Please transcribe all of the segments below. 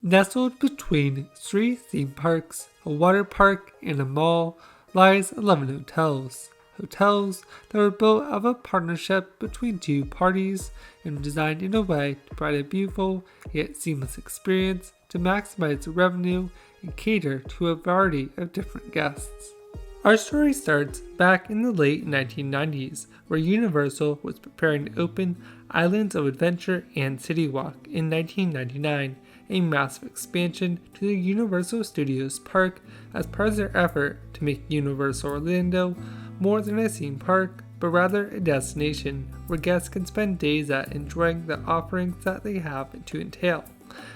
Nestled between 3 theme parks, a water park, and a mall, lies 11 hotels. Hotels that were built out of a partnership between 2 parties and designed in a way to provide a beautiful yet seamless experience to maximize revenue and cater to a variety of different guests. Our story starts back in the late 1990s, where Universal was preparing to open Islands of Adventure and City Walk in 1999, a massive expansion to the Universal Studios park as part of their effort to make Universal Orlando more than a theme park, but rather a destination where guests can spend days at enjoying the offerings that they have to entail.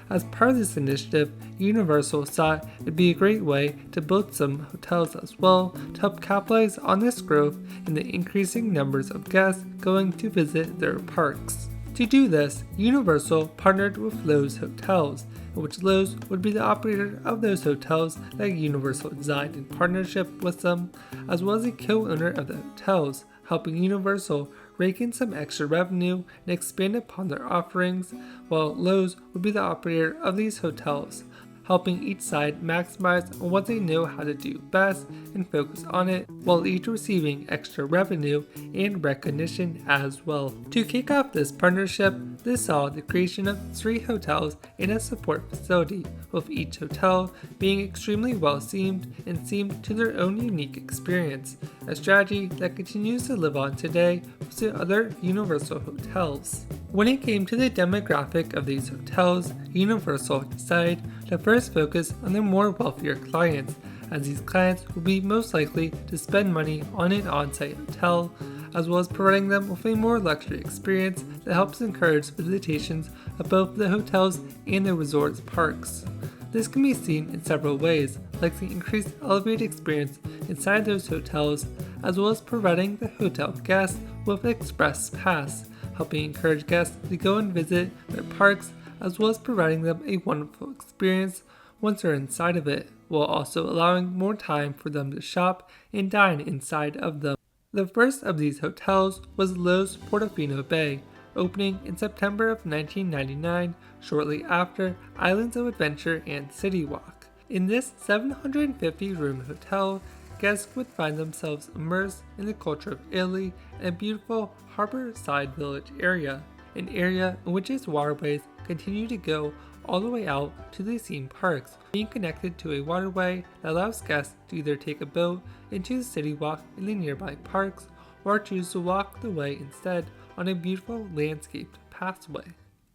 As part of this initiative, Universal thought it'd be a great way to build some hotels as well to help capitalize on this growth and the increasing numbers of guests going to visit their parks. To do this, Universal partnered with Loews Hotels, in which Loews would be the operator of those hotels that Universal designed in partnership with them, as well as a co-owner of the hotels, helping Universal rake in some extra revenue and expand upon their offerings, while Loews would be the operator of these hotels, helping each side maximize on what they know how to do best and focus on it, while each receiving extra revenue and recognition as well. To kick off this partnership, this saw the creation of 3 hotels and a support facility, with each hotel being extremely well themed and themed to their own unique experience, a strategy that continues to live on today with the other Universal hotels. When it came to the demographic of these hotels, Universal decided to first focus on their more wealthier clients, as these clients would be most likely to spend money on an on-site hotel, as well as providing them with a more luxury experience that helps encourage visitations of both the hotels and the resort's parks. This can be seen in several ways, like the increased elevated experience inside those hotels, as well as providing the hotel guests with Express Pass, helping encourage guests to go and visit their parks, as well as providing them a wonderful experience once they're inside of it, while also allowing more time for them to shop and dine inside of them. The first of these hotels was Loews Portofino Bay, opening in September of 1999, shortly after Islands of Adventure and City Walk. In this 750-room hotel, guests would find themselves immersed in the culture of Italy and a beautiful harborside village area, an area in which its waterways continue to go all the way out to the theme parks, being connected to a waterway that allows guests to either take a boat into the city walk in the nearby parks or choose to walk the way instead on a beautiful landscaped pathway.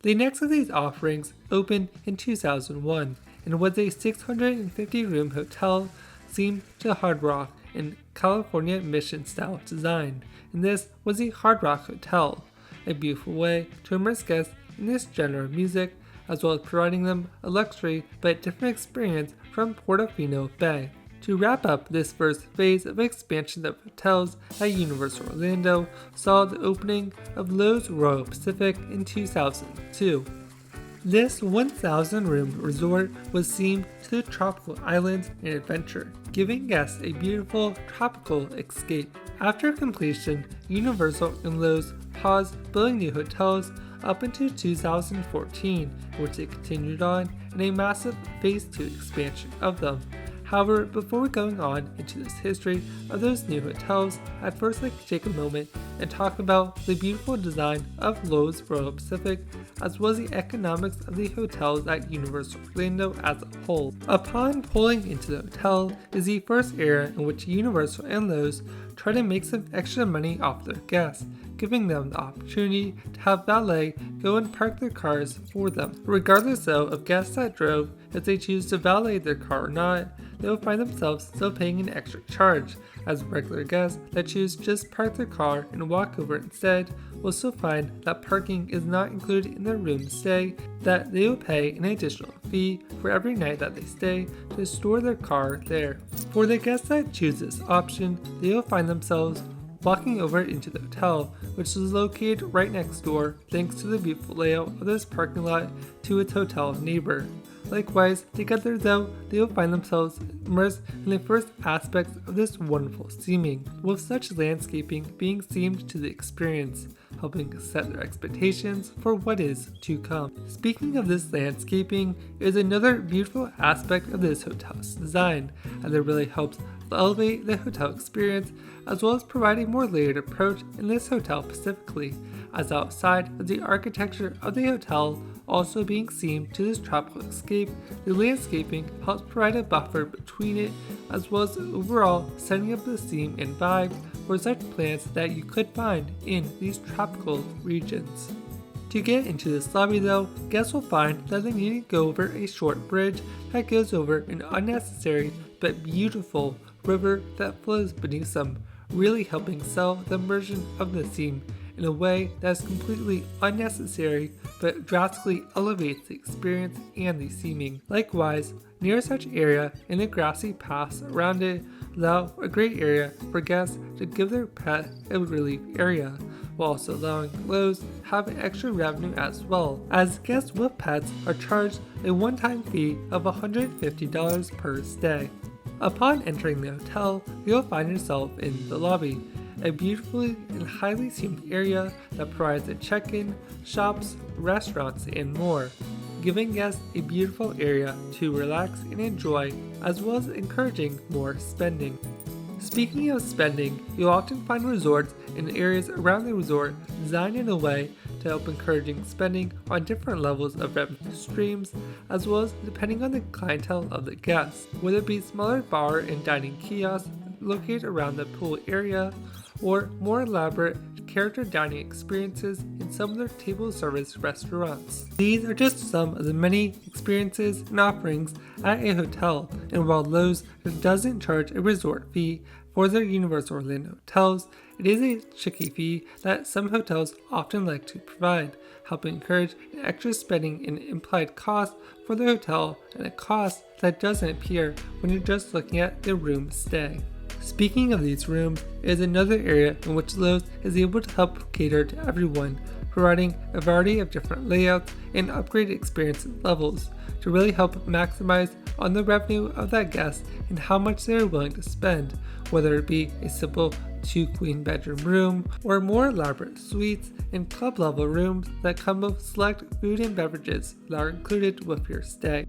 The next of these offerings opened in 2001 and was a 650-room hotel themed to Hard Rock in California Mission style design, and this was the Hard Rock Hotel, a beautiful way to immerse guests in this genre of music, as well as providing them a luxury but different experience from Portofino Bay. To wrap up this first phase of expansion of hotels at Universal Orlando saw the opening of Loews Royal Pacific in 2002. This 1,000-room resort was themed to the tropical islands and adventure, giving guests a beautiful tropical escape. After completion, Universal and Loews paused building new hotels up until 2014, which they continued on in a massive Phase 2 expansion of them. However, before going on into this history of those new hotels, I'd first like to take a moment and talk about the beautiful design of Loews Royal Pacific, as well as the economics of the hotels at Universal Orlando as a whole. Upon pulling into the hotel is the first era in which Universal and Loews try to make some extra money off their guests, giving them the opportunity to have valet go and park their cars for them. Regardless though of guests that drove, if they choose to valet their car or not, they will find themselves still paying an extra charge, as regular guests that choose just park their car and walk over instead will still find that parking is not included in their room stay, that they will pay an additional fee for every night that they stay to store their car there. For the guests that choose this option, they will find themselves walking over into the hotel, which is located right next door thanks to the beautiful layout of this parking lot to its hotel neighbor. Likewise, together though, they will find themselves immersed in the first aspects of this wonderful theming, with such landscaping being themed to the experience, helping set their expectations for what is to come. Speaking of this landscaping, is another beautiful aspect of this hotel's design, and it really helps elevate the hotel experience, as well as provide a more layered approach in this hotel specifically, as outside of the architecture of the hotel also being seen to this tropical escape, the landscaping helps provide a buffer between it, as well as overall setting up the theme and vibe for such plants that you could find in these tropical regions. To get into this lobby though, guests will find that they need to go over a short bridge that goes over an unnecessary but beautiful river that flows beneath them, really helping sell the immersion of the theme in a way that is completely unnecessary but drastically elevates the experience and the theming. Likewise, near such area and the grassy paths around it allow a great area for guests to give their pet a relief area, while also allowing Loews to have extra revenue as well, as guests with pets are charged a one-time fee of $150 per stay. Upon entering the hotel, you'll find yourself in the lobby, a beautifully and highly themed area that provides a check-in, shops, restaurants, and more, giving guests a beautiful area to relax and enjoy, as well as encouraging more spending. Speaking of spending, you'll often find resorts and areas around the resort designed in a way to help encouraging spending on different levels of revenue streams, as well as depending on the clientele of the guests, whether it be smaller bar and dining kiosks located around the pool area, or more elaborate character dining experiences in some of their table service restaurants. These are just some of the many experiences and offerings at a hotel, and while Loews doesn't charge a resort fee for their Universal Orlando hotels, it is a tricky fee that some hotels often like to provide, helping encourage an extra spending and implied cost for the hotel, and a cost that doesn't appear when you're just looking at the room stay. Speaking of these rooms, it is another area in which Loews is able to help cater to everyone, providing a variety of different layouts and upgraded experience levels to really help maximize on the revenue of that guest and how much they are willing to spend, whether it be a simple 2-queen bedroom room or more elaborate suites and club level rooms that come with select food and beverages that are included with your stay.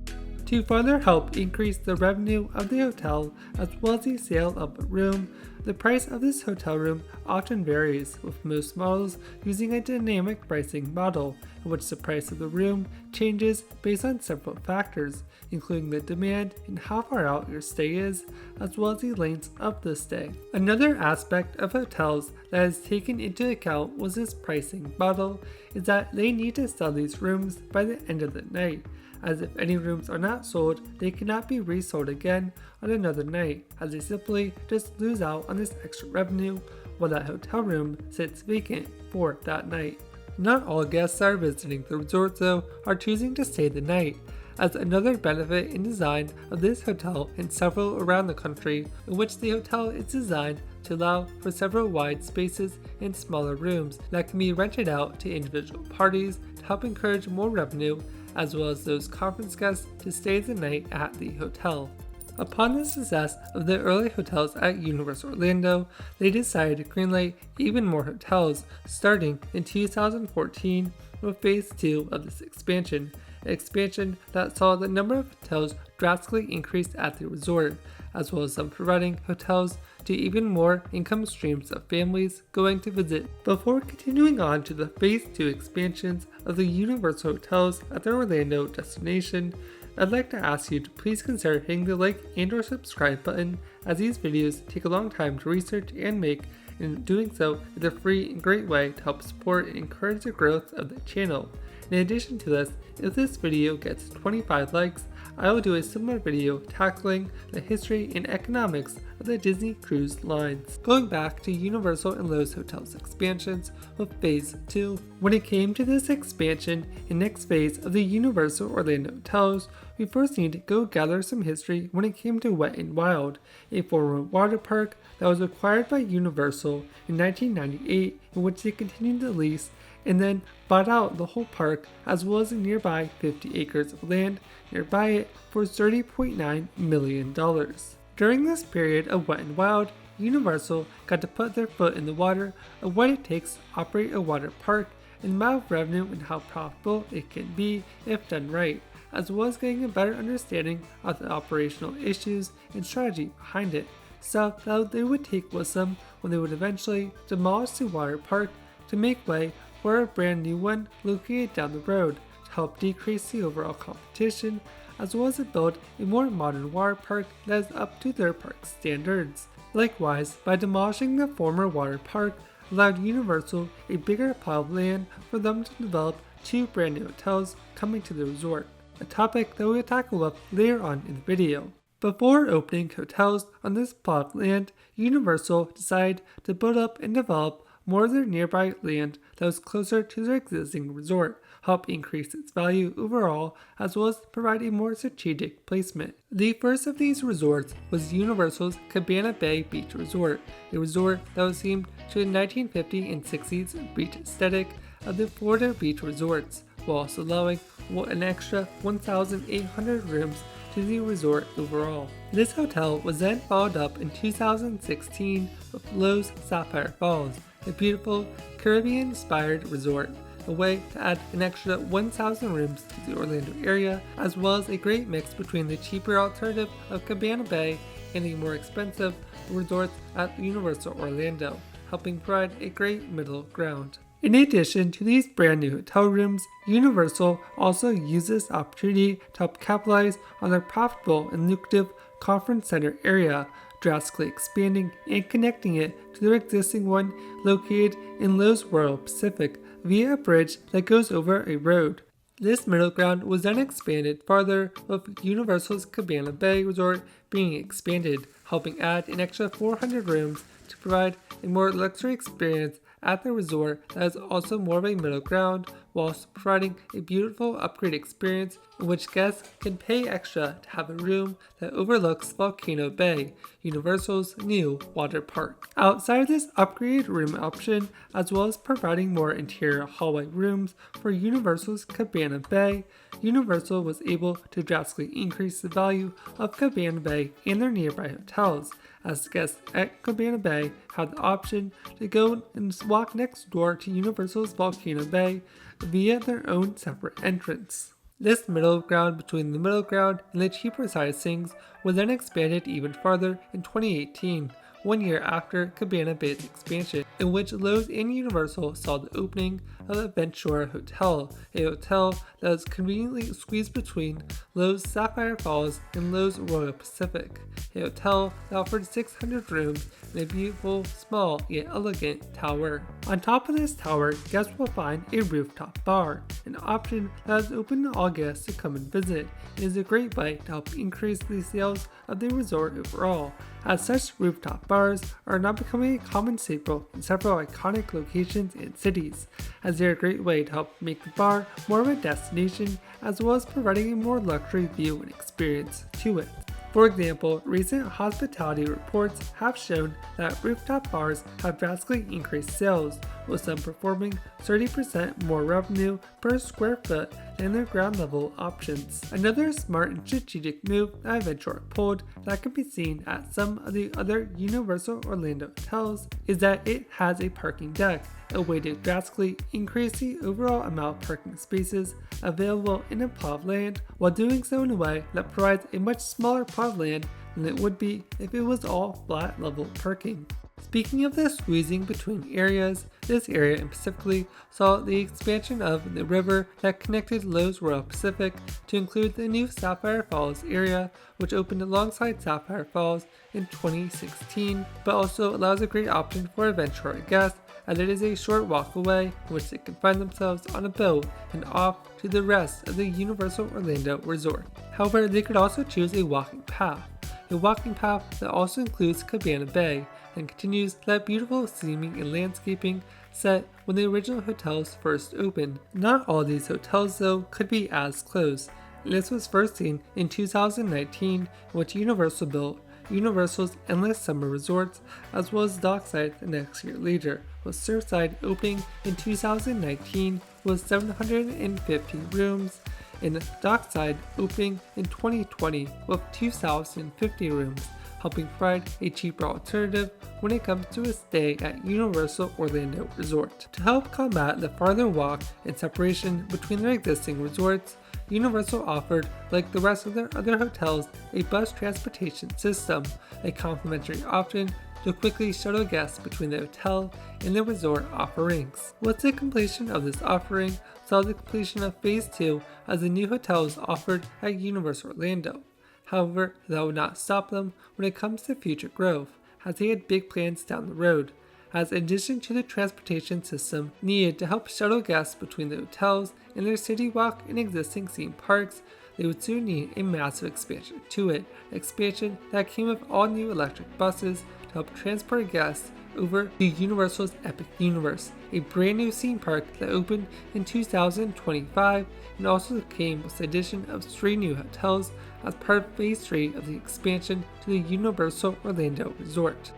To further help increase the revenue of the hotel as well as the sale of the room, the price of this hotel room often varies, with most models using a dynamic pricing model in which the price of the room changes based on several factors, including the demand and how far out your stay is, as well as the length of the stay. Another aspect of hotels that is taken into account with this pricing model is that they need to sell these rooms by the end of the night, as if any rooms are not sold, they cannot be resold again on another night, as they simply just lose out on this extra revenue while that hotel room sits vacant for that night. Not all guests that are visiting the resort though are choosing to stay the night, as another benefit in design of this hotel and several around the country, in which the hotel is designed to allow for several wide spaces and smaller rooms that can be rented out to individual parties to help encourage more revenue, as well as those conference guests to stay the night at the hotel. Upon the success of the early hotels at Universal Orlando, they decided to greenlight even more hotels, starting in 2014 with Phase 2 of this expansion, an expansion that saw the number of hotels drastically increase at the resort, as well as some providing hotels to even more income streams of families going to visit. Before continuing on to the Phase 2 expansions of the Universal hotels at the Orlando destination, I'd like to ask you to please consider hitting the like and or subscribe button, as these videos take a long time to research and make, and doing so is a free and great way to help support and encourage the growth of the channel. In addition to this, if this video gets 25 likes, I will do a similar video tackling the history and economics of the Disney Cruise Lines. Going back to Universal and Loews Hotels expansions with Phase 2, when it came to this expansion and next phase of the Universal Orlando hotels, we first need to go gather some history when it came to Wet n Wild, a former water park that was acquired by Universal in 1998, in which they continued the lease and then bought out the whole park as well as the nearby 50 acres of land nearby it for $30.9 million. During this period of Wet n Wild, Universal got to put their foot in the water of what it takes to operate a water park and the amount of revenue and how profitable it can be if done right, as well as getting a better understanding of the operational issues and strategy behind it, stuff that they would take with them when they would eventually demolish the water park to make way for a brand new one located down the road to help decrease the overall competition, as well as to build a more modern water park that is up to their park standards. Likewise, by demolishing the former water park, allowed Universal a bigger plot of land for them to develop 2 brand new hotels coming to the resort, a topic that we will tackle up later on in the video. Before opening hotels on this plot of land, Universal decided to build up and develop more of their nearby land that was closer to their existing resort, help increase its value overall, as well as provide a more strategic placement. The first of these resorts was Universal's Cabana Bay Beach Resort, a resort that was themed to the 1950s and 60s beach aesthetic of the Florida beach resorts, while also allowing an extra 1,800 rooms to the resort overall. This hotel was then followed up in 2016 with Loews Sapphire Falls, a beautiful Caribbean-inspired resort, a way to add an extra 1,000 rooms to the Orlando area, as well as a great mix between the cheaper alternative of Cabana Bay and the more expensive resorts at Universal Orlando, helping provide a great middle ground. In addition to these brand new hotel rooms, Universal also used this opportunity to help capitalize on their profitable and lucrative conference center area, drastically expanding and connecting it to their existing one located in Loews Royal Pacific via a bridge that goes over a road. This middle ground was then expanded farther, with Universal's Cabana Bay Resort being expanded, helping add an extra 400 rooms to provide a more luxury experience at the resort that is also more of a middle ground, whilst providing a beautiful upgrade experience in which guests can pay extra to have a room that overlooks Volcano Bay, Universal's new water park. Outside of this upgraded room option, as well as providing more interior hallway rooms for Universal's Cabana Bay, Universal was able to drastically increase the value of Cabana Bay and their nearby hotels, as guests at Cabana Bay had the option to go and walk next door to Universal's Volcano Bay via their own separate entrance. This middle ground between the middle ground and the cheaper side of things was then expanded even farther in 2018, 1 year after Cabana Bay's expansion, in which Loews and Universal saw the opening of the Ventura Hotel, a hotel that was conveniently squeezed between Loews Sapphire Falls and Loews Royal Pacific, a hotel that offered 600 rooms in a beautiful, small yet elegant tower. On top of this tower, guests will find a rooftop bar, an option that is open to all guests to come and visit, and is a great way to help increase the sales of the resort overall, as such rooftop bars are now becoming a common staple in several iconic locations and cities, as they are a great way to help make the bar more of a destination, as well as providing a more luxury view and experience to it. For example, recent hospitality reports have shown that rooftop bars have drastically increased sales, with some performing 30% more revenue per square foot than their ground level options. Another smart and strategic move that Ventura pulled that can be seen at some of the other Universal Orlando hotels is that it has a parking deck, a way to drastically increase the overall amount of parking spaces available in a plot of land, while doing so in a way that provides a much smaller plot of land than it would be if it was all flat level parking. Speaking of the squeezing between areas, this area specifically saw the expansion of the river that connected Loews Royal Pacific to include the new Sapphire Falls area, which opened alongside Sapphire Falls in 2016, but also allows a great option for Ventura guests, as it is a short walk away in which they can find themselves on a boat and off to the rest of the Universal Orlando Resort. However, they could also choose a walking path that also includes Cabana Bay and continues that beautiful theming and landscaping set when the original hotels first opened. Not all these hotels, though, could be as close. This was first seen in 2019, in which Universal built Universal's Endless Summer Resorts, as well as Dockside the next year later, with Surfside opening in 2019 with 750 rooms, and Dockside opening in 2020 with 2,050 rooms, helping provide a cheaper alternative when it comes to a stay at Universal Orlando Resort. To help combat the farther walk and separation between their existing resorts, Universal offered, like the rest of their other hotels, a bus transportation system, a complimentary option to quickly shuttle guests between the hotel and the resort offerings. With the completion of this offering, saw the completion of Phase 2 as the new hotels offered at Universal Orlando. However, that would not stop them when it comes to future growth, as they had big plans down the road, as in addition to the transportation system needed to help shuttle guests between the hotels and their city walk and existing theme parks, they would soon need a massive expansion to it, an expansion that came with all new electric buses to help transport guests over to Universal's Epic Universe, a brand new theme park that opened in 2025 and also came with the addition of 3 new hotels as part of Phase 3 of the expansion to the Universal Orlando Resort.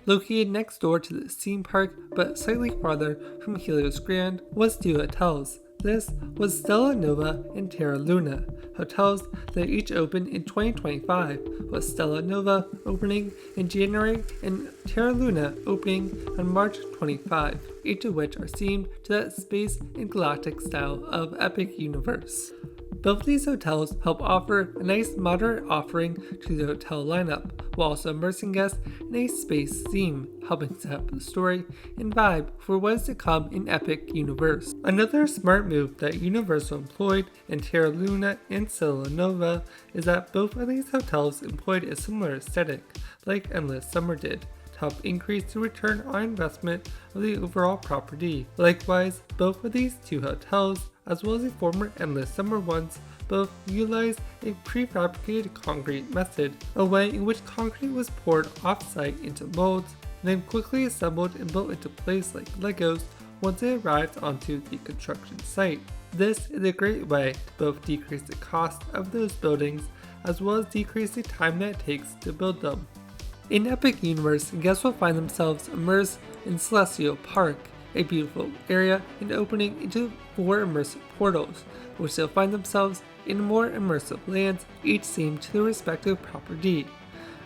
Located next door to the theme park but slightly farther from Helios Grand was 2 hotels. This was Stella Nova and Terra Luna, hotels that each opened in 2025, with Stella Nova opening in January and Terra Luna opening on March 25, each of which are themed to that space and galactic style of Epic Universe. Both of these hotels help offer a nice moderate offering to the hotel lineup, while also immersing guests in a space theme, helping set up the story and vibe for what is to come in Epic Universe. Another smart move that Universal employed in Terra Luna and Stella Nova is that both of these hotels employed a similar aesthetic, like Endless Summer did, to help increase the return on investment of the overall property. Likewise, both of these 2 hotels, as well as the former Endless Summer ones, both utilized a prefabricated concrete method, a way in which concrete was poured off-site into molds and then quickly assembled and built into place like Legos once it arrived onto the construction site. This is a great way to both decrease the cost of those buildings as well as decrease the time that it takes to build them. In Epic Universe, guests will find themselves immersed in Celestial Park, a beautiful area and opening into 4 immersive portals, which they'll find themselves in more immersive lands, each themed to their respective property.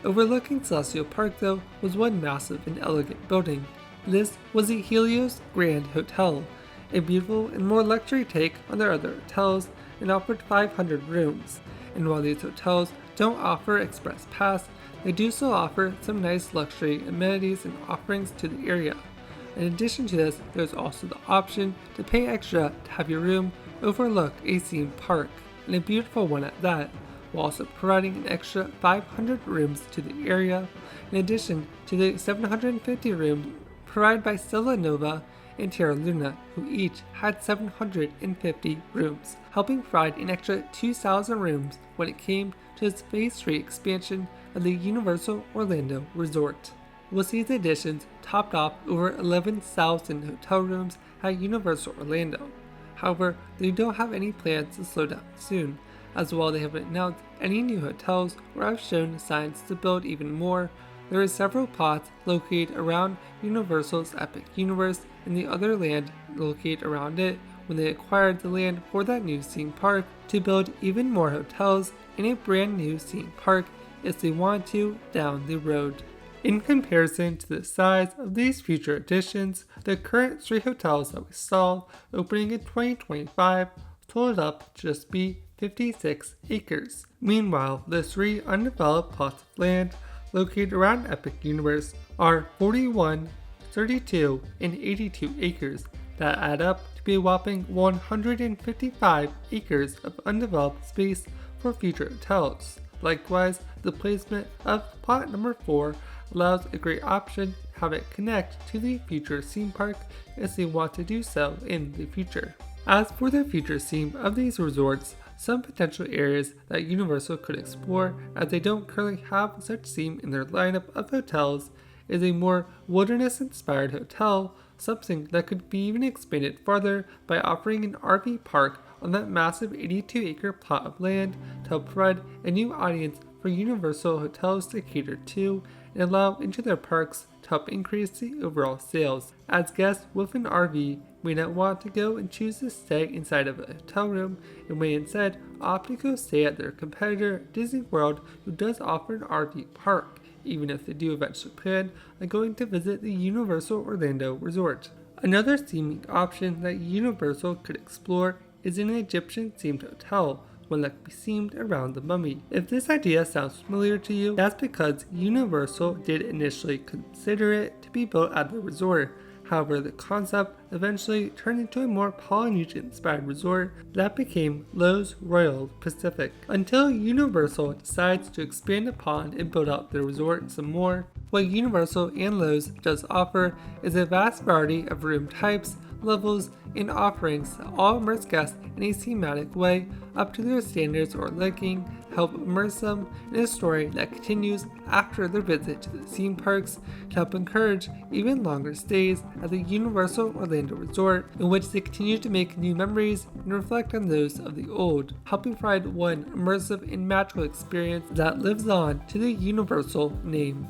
Overlooking Celestial Park, though, was one massive and elegant building. This was the Helios Grand Hotel, a beautiful and more luxury take on their other hotels, and offered 500 rooms. And while these hotels don't offer Express Pass, they do still offer some nice luxury amenities and offerings to the area. In addition to this, there's also the option to pay extra to have your room overlook a theme park, and a beautiful one at that, while also providing an extra 500 rooms to the area, in addition to the 750 rooms provided by Stella Nova and Terra Luna, who each had 750 rooms, helping provide an extra 2,000 rooms when it came to its Phase 3 expansion of the Universal Orlando Resort. With these additions topped off over 11,000 hotel rooms at Universal Orlando. However, they don't have any plans to slow down soon, as while they haven't announced any new hotels or have shown signs to build even more. There are several plots located around Universal's Epic Universe and the other land located around it when they acquired the land for that new theme park to build even more hotels in a brand new theme park if they want to down the road. In comparison to the size of these future additions, the current 3 hotels that we saw opening in 2025 totaled up to just be 56 acres. Meanwhile, the 3 undeveloped plots of land located around Epic Universe are 41, 32, and 82 acres that add up to be a whopping 155 acres of undeveloped space for future hotels. Likewise, the placement of plot number 4 allows a great option to have it connect to the future theme park if they want to do so in the future. As for the future theme of these resorts, some potential areas that Universal could explore, as they don't currently have such theme in their lineup of hotels, is a more wilderness-inspired hotel, something that could be even expanded farther by offering an RV park on that massive 82-acre plot of land to help provide a new audience for Universal hotels to cater to and allow into their parks to help increase the overall sales, as guests with an RV may not want to go and choose to stay inside of a hotel room and may instead opt to go stay at their competitor Disney World, who does offer an RV park, even if they do eventually plan on going to visit the Universal Orlando Resort. Another theming option that Universal could explore is an Egyptian-themed hotel, one that could be themed around the mummy. If this idea sounds familiar to you, that's because Universal did initially consider it to be built at the resort. However, the concept eventually turned into a more Polynesian-inspired resort that became Loews Royal Pacific, until Universal decides to expand upon and build out their resort some more. What Universal and Loews does offer is a vast variety of room types, levels, and offerings that all immerse guests in a thematic way up to their standards or liking, help immerse them in a story that continues after their visit to the theme parks, to help encourage even longer stays at the Universal Orlando Resort, in which they continue to make new memories and reflect on those of the old, helping provide one immersive and magical experience that lives on to the Universal name.